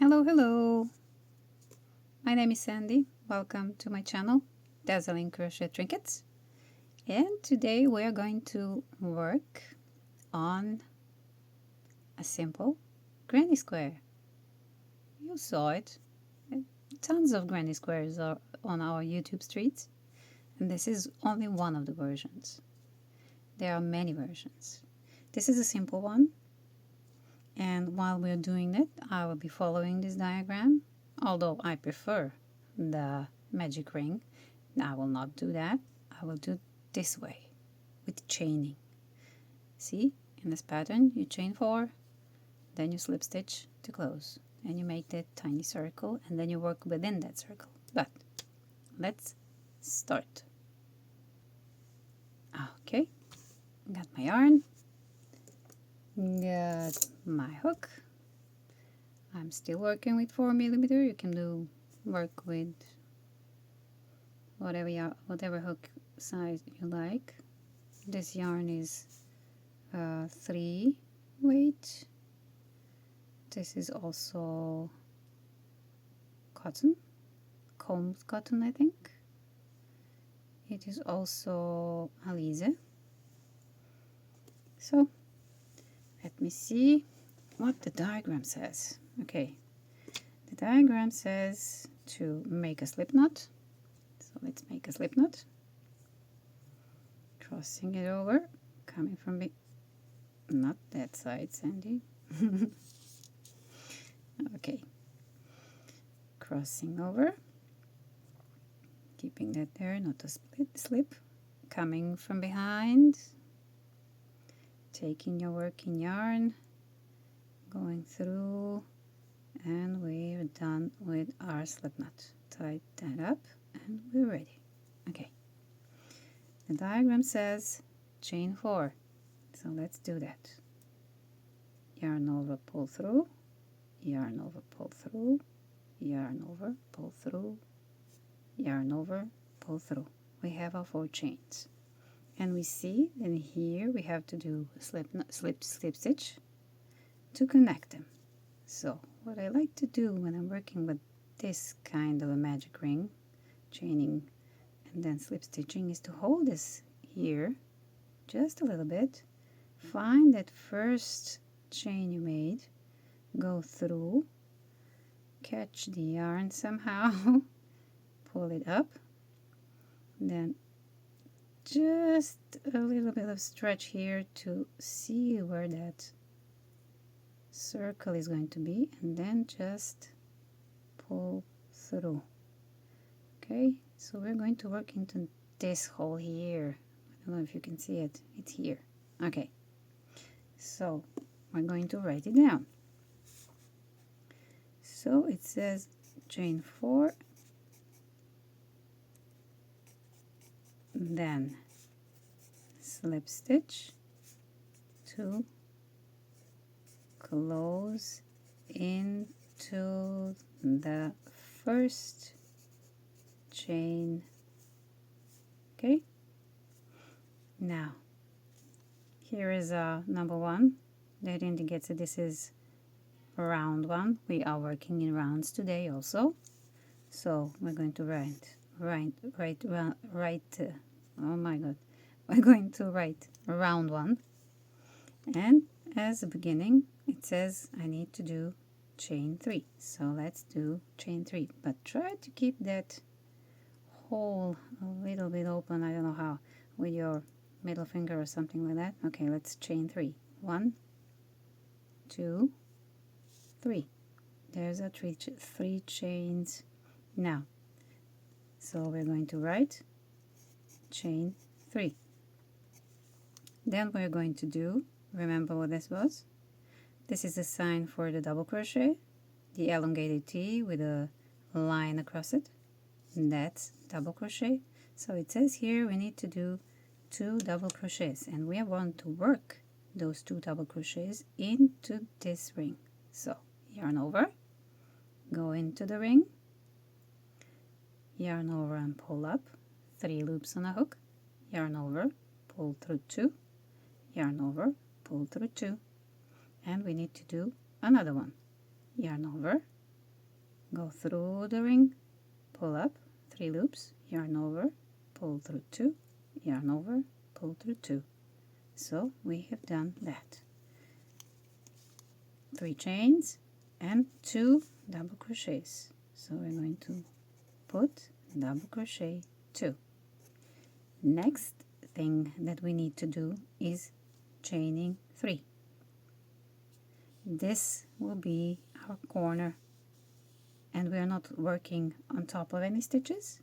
Hello, hello! My name is Sandy. Welcome to my channel, Dazzling Crochet Trinkets. And today we are going to work on a simple granny square. You saw it. Tons of granny squares are on our YouTube streets. And this is only one of the versions. There are many versions. This is a simple one. And while we're doing it, I will be following this diagram. Although I prefer the magic ring, I will not do that. I will do this way with chaining. See, in this pattern, you chain 4, then you slip stitch to close, and you make that tiny circle, and then you work within that circle. But let's start. Okay, got my yarn, got my hook. I'm still working with 4mm. You can work with whatever hook size you like. This yarn is 3 weight. This is also cotton, combed cotton, I think. It is also Alize. So let me see what the diagram says. Okay, the diagram says to make a slip knot. So let's make a slip knot. Crossing it over, coming from not that side, Sandy. Okay, crossing over, keeping that there, not to slip, coming from behind, taking your working yarn, going through, and we're done with our slip knot. Tie that up and we're ready. Okay, the diagram says chain 4, so let's do that. Yarn over, pull through, yarn over, pull through, yarn over, pull through, yarn over, pull through. We have our 4 chains, and we see that here we have to do a slip stitch to connect them. So what I like to do when I'm working with this kind of a magic ring, chaining and then slip stitching, is to hold this here just a little bit, find that first chain you made, go through, catch the yarn somehow, pull it up, then just a little bit of stretch here to see where that circle is going to be, and then just pull through. Okay, so we're going to work into this hole here. I don't know if you can see it. It's here. Okay, so we're going to write it down. So it says chain 4, then slip stitch to close into the first chain. Okay, now here is number 1 that indicates that this is round 1. We are working in rounds today also, so we're going to write oh my god, we're going to write round 1, and as a beginning it says I need to do chain 3, so let's do chain 3, but try to keep that hole a little bit open. I don't know how, with your middle finger or something like that. Okay, let's chain 3. 1, 2, 3. There's a 3 chains. Now, so we're going to write chain 3. Then we're going to do, remember what this was? This is a sign for the double crochet, the elongated T with a line across it. And that's double crochet. So it says here we need to do 2 double crochets, and we want to work those 2 double crochets into this ring. So yarn over, go into the ring, yarn over and pull up, 3 loops on a hook, yarn over, pull through 2, yarn over, pull through 2, and we need to do another one. Yarn over, go through the ring, pull up 3 loops, yarn over, pull through 2, yarn over, pull through 2. So we have done that. 3 chains and 2 double crochets. So we're going to put double crochet 2. Next thing that we need to do is chaining 3. This will be our corner, and we are not working on top of any stitches.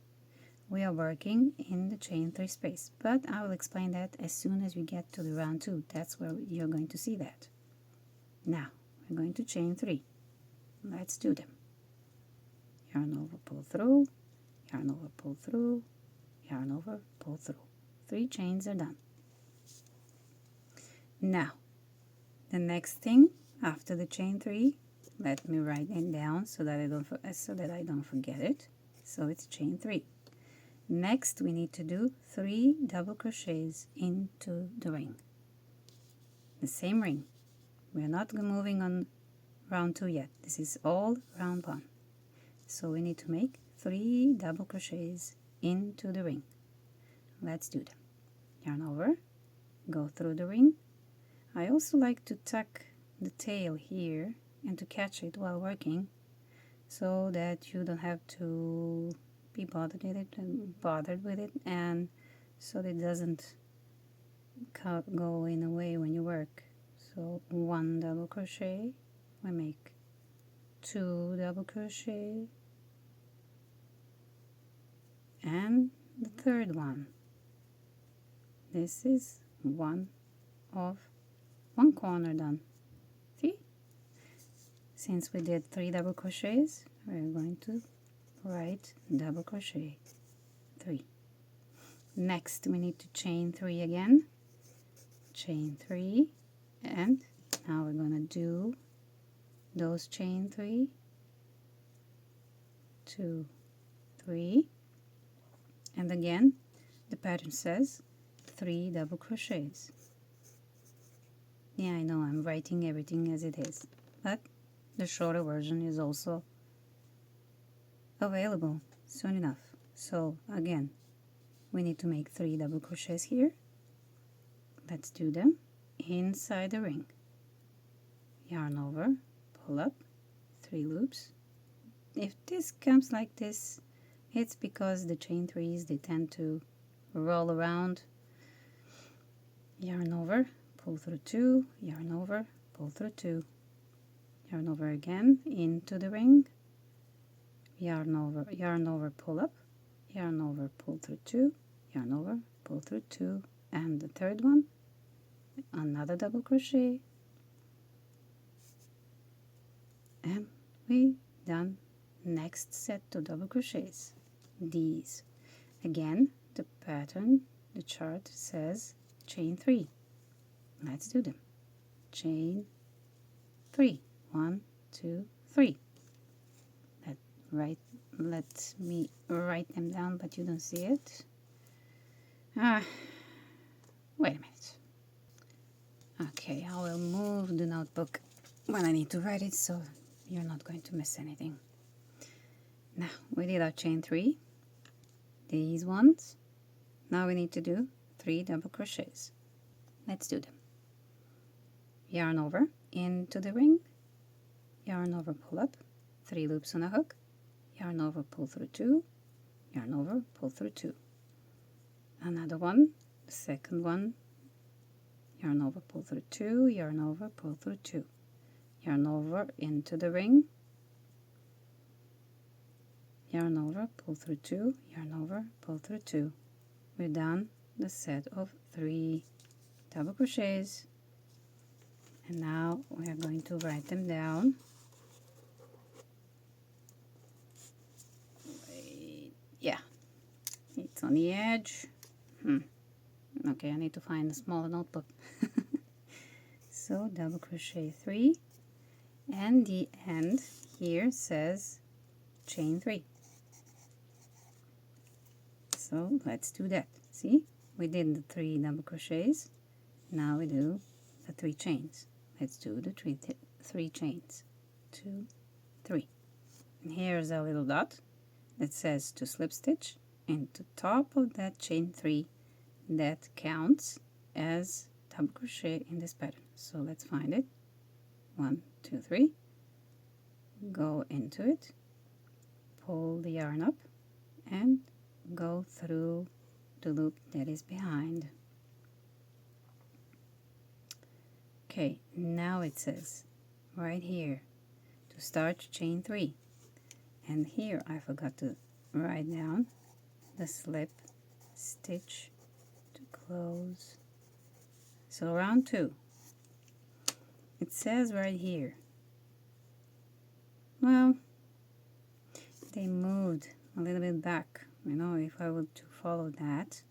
We are working in the chain 3 space, but I will explain that as soon as we get to the round 2. That's where you're going to see that. Now we're going to chain 3. Let's do them. Yarn over, pull through, yarn over, pull through, yarn over, pull through. 3 chains are done. Now the next thing after the chain 3, let me write it down so that I don't forget it. So it's chain 3. Next we need to do 3 double crochets into the ring, the same ring. We're not moving on round 2 yet. This is all round 1. So we need to make 3 double crochets into the ring. Let's do them. Yarn over, go through the ring. I also like to tuck the tail here and to catch it while working, so that you don't have to be bothered with it, and so that it doesn't go in a way when you work. So 1 double crochet, we make 2 double crochet, and the third one. This is one corner done. See? Since we did 3 double crochets, we're going to write double crochet 3. Next we need to chain 3 again. Chain 3, and now we're going to do those chain 3, 2, 3, and again the pattern says 3 double crochets. Yeah, I know I'm writing everything as it is, but the shorter version is also available soon enough. So again, we need to make 3 double crochets here. Let's do them inside the ring. Yarn over, pull up 3 loops. If this comes like this, it's because the chain 3s, they tend to roll around. Yarn over, pull through 2, yarn over, pull through 2, yarn over again into the ring, yarn over, pull up, yarn over, pull through 2, yarn over, pull through 2, and the third one, another double crochet, and we done next set of double crochets. These again, the pattern, the chart says chain 3. Let's do them. Chain 3. 1, 2, 3. Let me write them down, but you don't see it. Wait a minute. Okay, I will move the notebook when I need to write it, so you're not going to miss anything. Now we did our chain 3, these ones. Now we need to do 3 double crochets. Let's do them. Yarn over into the ring, yarn over, pull up, 3 loops on a hook, yarn over, pull through 2, yarn over, pull through 2. Another one, the second one, yarn over, pull through 2, yarn over, pull through 2, yarn over into the ring, yarn over, pull through 2, yarn over, pull through 2. We're done the set of 3 double crochets, and now we are going to write them down. Wait, yeah, it's on the edge. Okay, I need to find a smaller notebook. So double crochet 3, and the end here says chain 3. So let's do that. See, we did the 3 double crochets. Now we do the 3 chains. Let's do the 3 chains. 2, 3. here's a little dot that says to slip stitch into top of that chain 3 that counts as double crochet in this pattern. So let's find it. 1, 2, 3. Go into it, pull the yarn up, and go through the loop that is behind. Okay, now it says right here to start chain 3, and here I forgot to write down the slip stitch to close. So round 2, it says right here, well, they moved a little bit back. You know, if I were to follow that,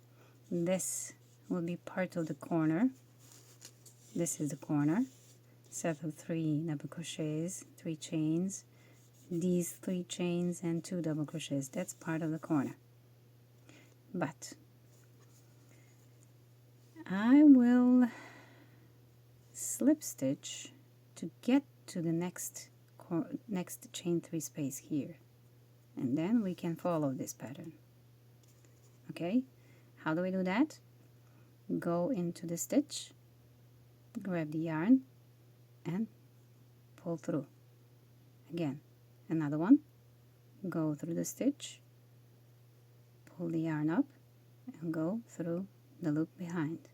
this would be part of the corner. This is the corner. Set of 3 double crochets, 3 chains, these 3 chains and 2 double crochets. That's part of the corner. But I will slip stitch to get to the next chain 3 space here, and then we can follow this pattern. Okay, how do we do that? Go into the stitch, grab the yarn and pull through. Again, another one, go through the stitch, pull the yarn up and go through the loop behind,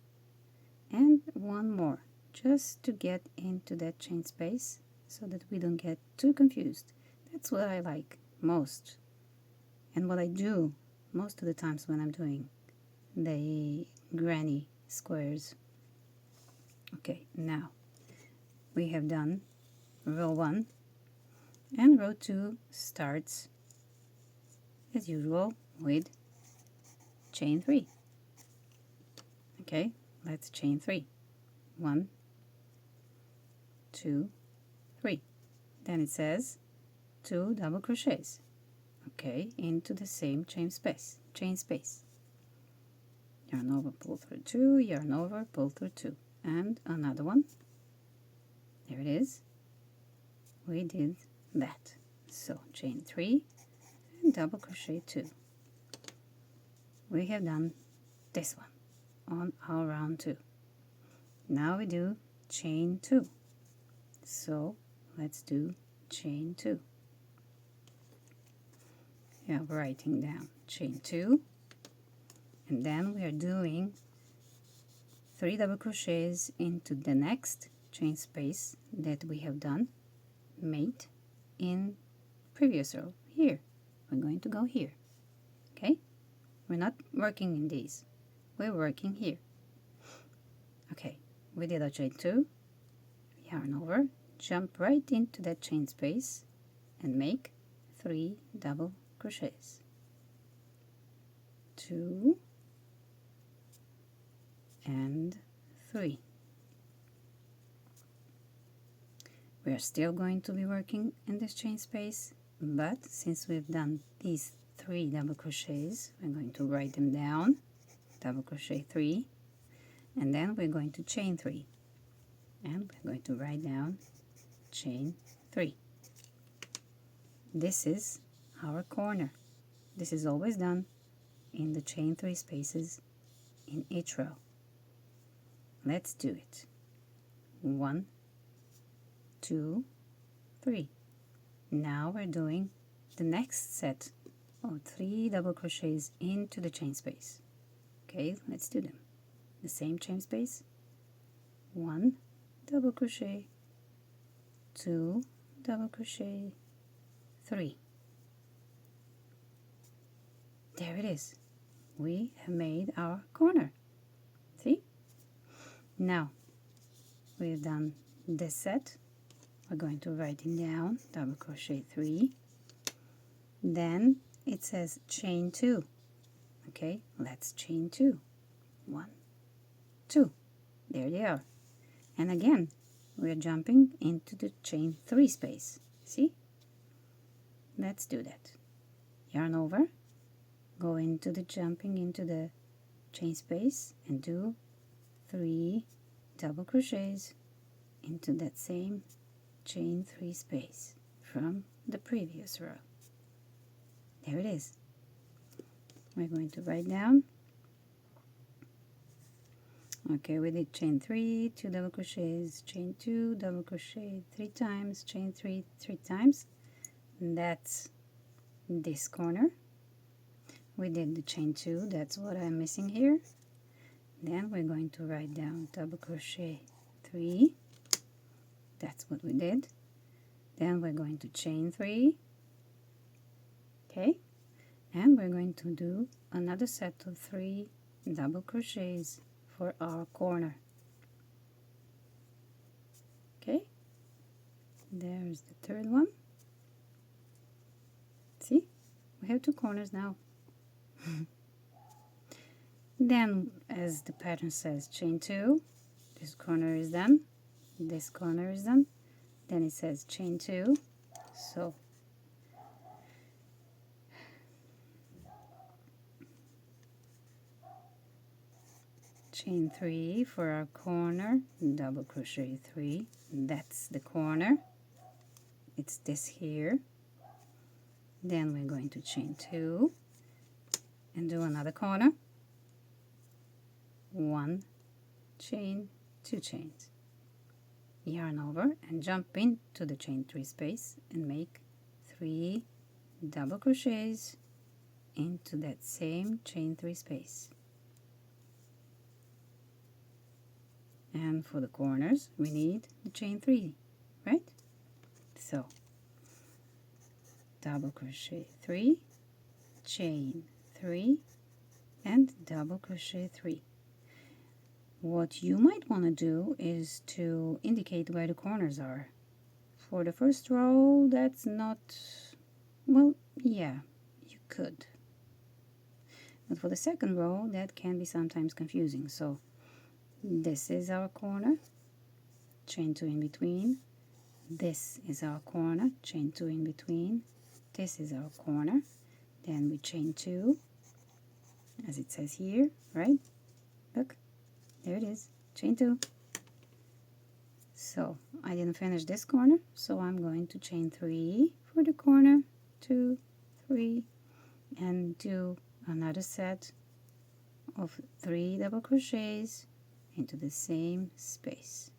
and one more just to get into that chain space so that we don't get too confused. That's what I like most, and what I do most of the times when I'm doing the granny squares. Okay, now we have done row 1, and row 2 starts as usual with chain 3. Okay, let's chain 3. 1, 2, 3. Then it says 2 double crochets. Okay, into the same chain space. Yarn over, pull through 2, yarn over, pull through 2, and another one. There it is. We did that. So chain 3 and double crochet 2. We have done this one on our round 2. Now we do chain 2. So let's do chain 2. Yeah, writing down chain 2, and then we are doing 3 double crochets into the next chain space that we have made in previous row. Here we're going to go here. Okay, we're not working in these, we're working here. Okay, we did a chain 2, yarn over, jump right into that chain space and make 3 double crochets. 2 and 3. We are still going to be working in this chain space, but since we've done these 3 double crochets, we're going to write them down. Double crochet 3, and then we're going to chain 3, and we're going to write down chain 3. This is our corner. This is always done in the chain 3 spaces in each row. Let's do it. 1, 2, 3. Now we're doing the next set of 3 double crochets into the chain space. Okay, let's do them. The same chain space. 1 double crochet, 2 double crochet, 3. There it is. We have made our corner. See? Now we've done this set. We're going to write it down. Double crochet 3. Then it says chain 2. Okay, let's chain 2. 1, 2. There they are. And again, we're jumping into the chain 3 space. See? Let's do that. Yarn over, go into the jumping into the chain space and do 3 double crochets into that same chain 3 space from the previous row. There it is. We're going to write down. Okay, we did chain 3, 2 double crochets, chain 2, double crochet 3 times, chain 3, 3 times. And that's this corner. We did the chain 2, that's what I'm missing here. Then we're going to write down double crochet 3. That's what we did. Then we're going to chain 3. Okay, and we're going to do another set of 3 double crochets for our corner. Okay, there's the third one. See, we have 2 corners now. Then, as the pattern says, chain 2, this corner is done, this corner is done. Then it says chain 2, so chain 3 for our corner, double crochet 3, that's the corner, it's this here. Then we're going to chain 2 and do another corner, 1 chain, 2 chains, yarn over and jump into the chain 3 space and make 3 double crochets into that same chain 3 space. And for the corners we need the chain 3, right? So double crochet 3, chain 3 and double crochet 3. What you might want to do is to indicate where the corners are. For the first row, that's not, well, yeah, you could. But for the second row, that can be sometimes confusing. So this is our corner, chain 2 in between. This is our corner, chain 2 in between. This is our corner. Then we chain 2, as it says here, right? Look, there it is, chain 2. So I didn't finish this corner, so I'm going to chain 3 for the corner, 2, 3, and do another set of 3 double crochets into the same space,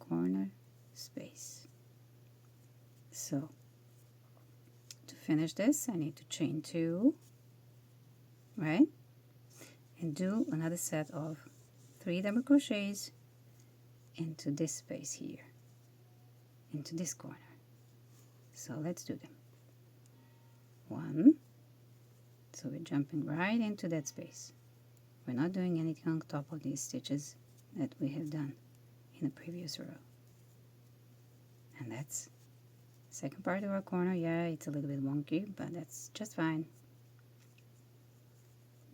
corner space. So to finish this, I need to chain 2, right, and do another set of 3 double crochets into this space here, into this corner. So let's do them. 1, so we're jumping right into that space. We're not doing anything on top of these stitches that we have done in the previous row. And that's the second part of our corner. Yeah, it's a little bit wonky, but that's just fine.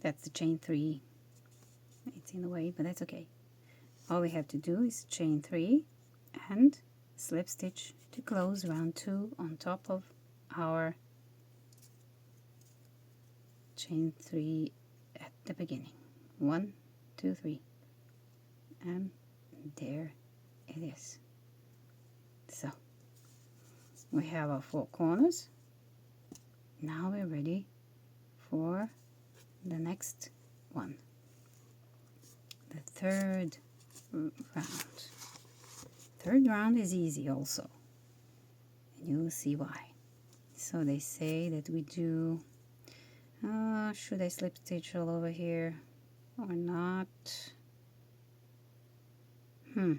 That's the chain 3. It's in the way, but that's okay. All we have to do is chain 3 and slip stitch to close round 2 on top of our chain 3 at the beginning. 1, 2, 3, and there it is. So we have our 4 corners. Now we're ready for the next one, the third round. Third round is easy also, and you will see why. So they say that we do, should I slip stitch all over here or not? Okay,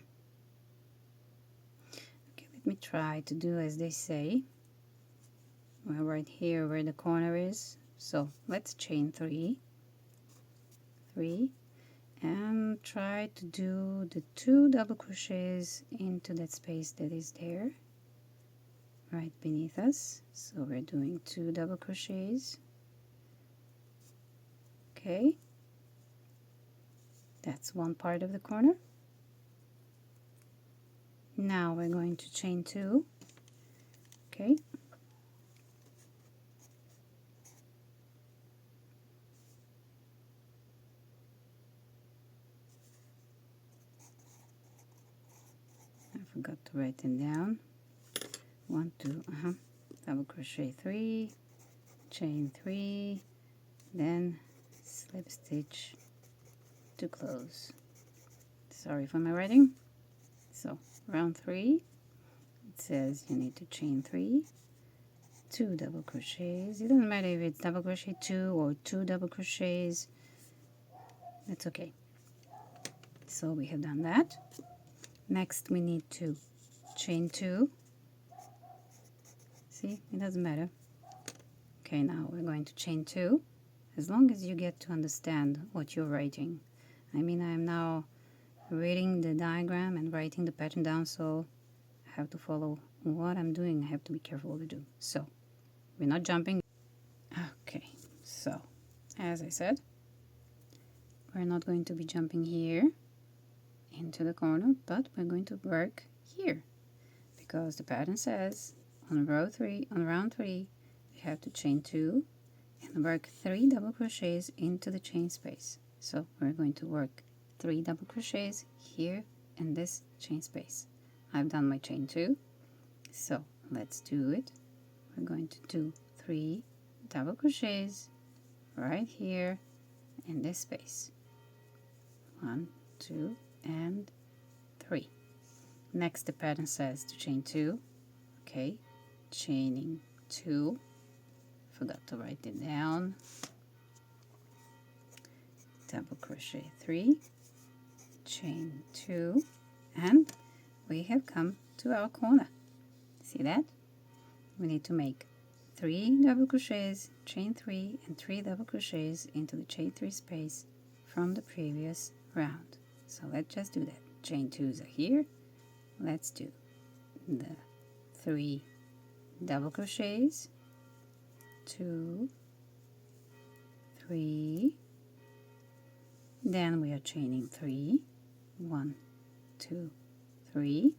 let me try to do as they say. Well, right here where the corner is. So let's chain 3, and try to do the 2 double crochets into that space that is there, right beneath us. So we're doing 2 double crochets. Okay, that's one part of the corner. Now we're going to chain 2. Okay, I forgot to write them down. 1, 2, double crochet 3, chain 3, then slip stitch to close. Sorry for my writing. So round 3, it says you need to chain 3, 2 double crochets. It doesn't matter if it's double crochet 2 or 2 double crochets, that's okay. So we have done that. Next we need to chain 2. See, it doesn't matter. Okay, now we're going to chain 2, as long as you get to understand what you're writing. I mean, I am now reading the diagram and writing the pattern down, so I have to follow what I'm doing. I have to be careful to do. So we're not jumping. Okay, so as I said, we're not going to be jumping here into the corner, but we're going to work here, because the pattern says on round 3 we have to chain 2 and work 3 double crochets into the chain space. So we're going to work 3 double crochets here in this chain space. I've done my chain 2, so let's do it. We're going to do 3 double crochets right here in this space. 1, 2, and 3. Next, the pattern says to chain 2. Okay, chaining 2. Forgot to write it down. Double crochet 3, chain 2, and we have come to our corner. See that? We need to make 3 double crochets, chain 3, and 3 double crochets into the chain 3 space from the previous round. So let's just do that. Chain 2s are here. Let's do the 3 double crochets, 2, 3, then we are chaining 3, 1, 2, 3,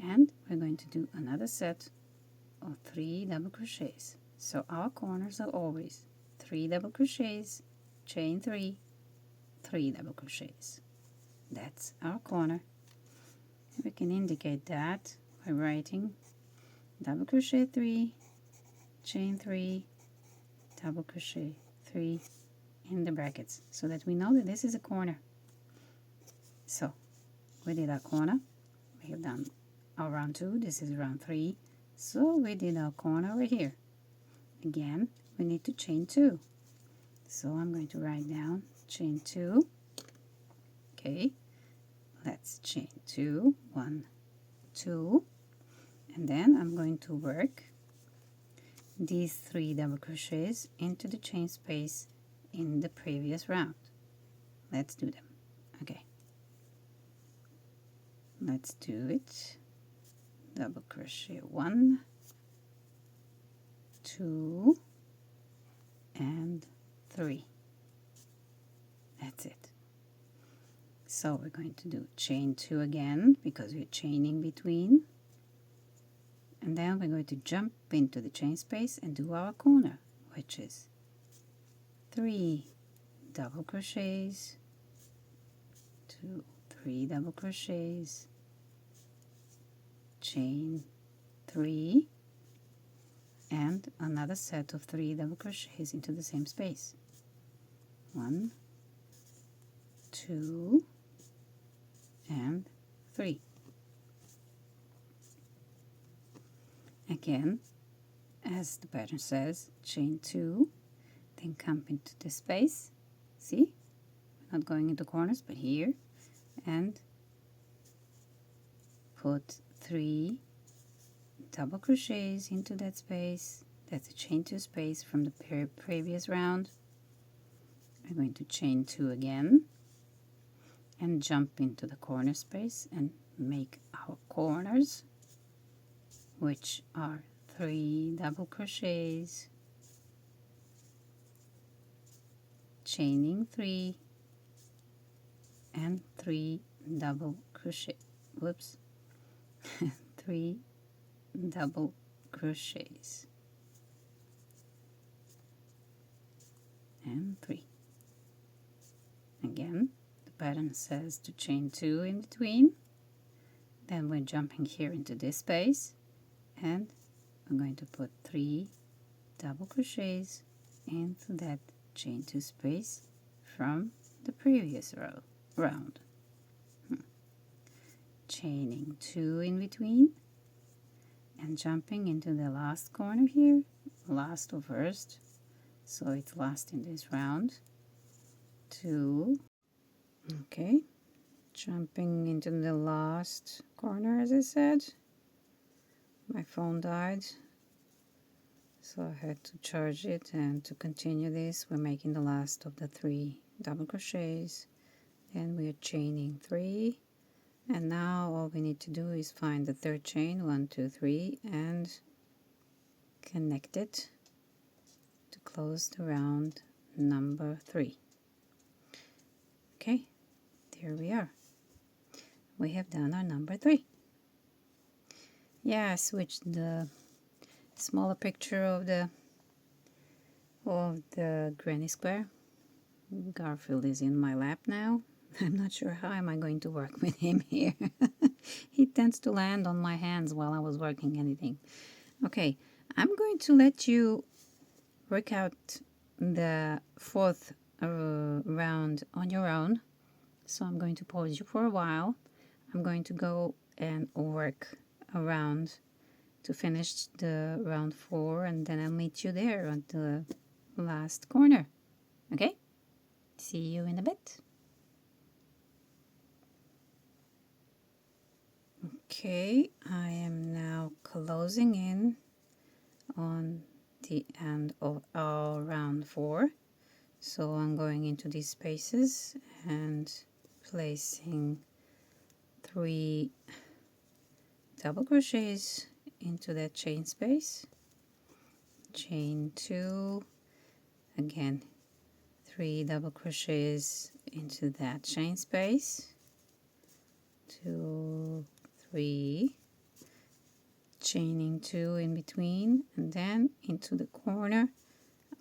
and we're going to do another set of 3 double crochets. So our corners are always 3 double crochets, chain 3, 3 double crochets. That's our corner. We can indicate that by writing double crochet 3, chain 3, double crochet 3 in the brackets, so that we know that this is a corner. So we did our corner. We have done our round 2. This is round 3. So we did our corner right here. Again, we need to chain 2. So I'm going to write down chain 2. Okay, let's chain 2, 1, 2, and then I'm going to work these 3 double crochets into the chain space in the previous round. Let's do them. Okay, let's do it. Double crochet 1, 2, and 3. That's it. So we're going to do chain 2 again, because we're chaining between, and then we're going to jump into the chain space and do our corner, which is 3 double crochets, 2, 3 double crochets, chain 3, and another set of 3 double crochets into the same space. 1, 2, and 3. Again, as the pattern says, chain 2, then come into the space. See, we're not going into corners, but here, and put 3 double crochets into that space. That's a chain 2 space from the previous round. We're going to chain 2 again and jump into the corner space and make our corners, which are 3 double crochets, chaining 3, and 3 double crochet, whoops, 3 double crochets, and 3. Again, the pattern says to chain 2 in between, then we're jumping here into this space, and I'm going to put 3 double crochets into that chain 2 space from the previous round. Chaining 2 in between and jumping into the last corner here, last or first, so it's last in this round. 2, okay, jumping into the last corner. As I said, my phone died, so I had to charge it, and to continue this we're making the last of the 3 double crochets, then we are chaining 3, and now all we need to do is find the third chain, 1 2 3, and connect it to close the round number 3. Okay, there we are. We have done our number 3. Yeah, I switched the smaller picture of the granny square. Garfield is in my lap now. I'm not sure how am I going to work with him here. He tends to land on my hands while I was working anything. Okay, I'm going to let you work out the 4th round on your own. So I'm going to pause you for a while. I'm going to go and work around to finish the round 4, and then I'll meet you there at the last corner. Okay? See you in a bit. Okay, I am now closing in on the end of our round 4. So I'm going into these spaces and placing 3 double crochets into that chain space. Chain 2, again 3 double crochets into that chain space. 2, 3, chaining 2 in between, and then into the corner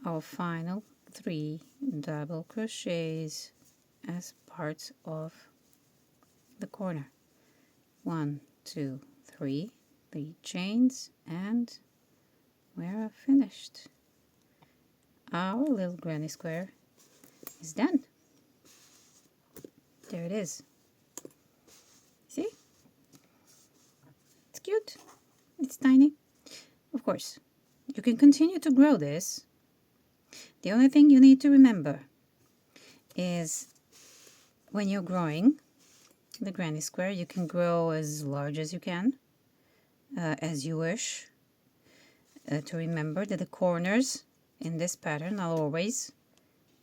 our final 3 double crochets as part of the corner. 1 2 3 chains, and we're finished. Our little granny square is done. There it is. See? It's cute. It's tiny. Of course, you can continue to grow this. The only thing you need to remember is when you're growing the granny square, you can grow as large as you can, as you wish. To remember that the corners in this pattern are always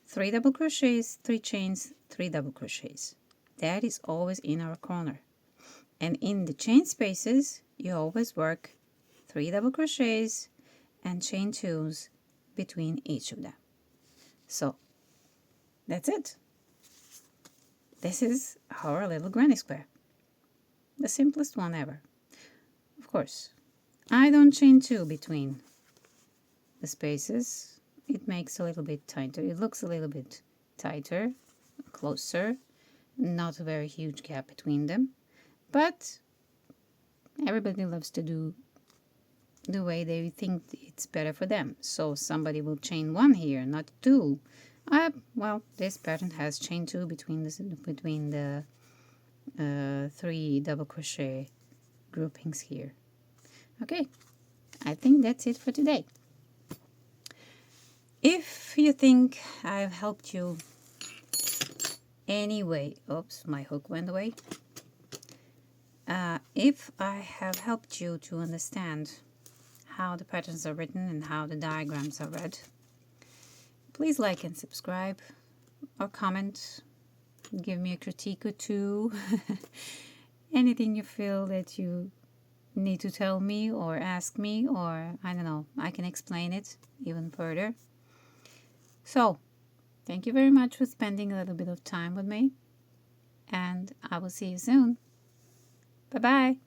3 double crochets, 3 chains, 3 double crochets. That is always in our corner. And in the chain spaces, you always work 3 double crochets and chain 2s between each of them. So that's it. This is our little granny square. The simplest one ever. Of course, I don't chain 2 between the spaces. It makes a little bit tighter. It looks a little bit tighter, closer. Not a very huge gap between them. But everybody loves to do the way they think it's better for them. So somebody will chain 1 here, not 2. Well, this pattern has chain 2 between the 3 double crochet groupings here. Okay, I think that's it for today. If you think I've helped you anyway, oops, my hook went away. If I have helped you to understand how the patterns are written and how the diagrams are read, please like and subscribe, or comment, give me a critique or two. Anything you feel that you need to tell me or ask me, or I don't know, I can explain it even further. So, thank you very much for spending a little bit of time with me, and I will see you soon. Bye-bye.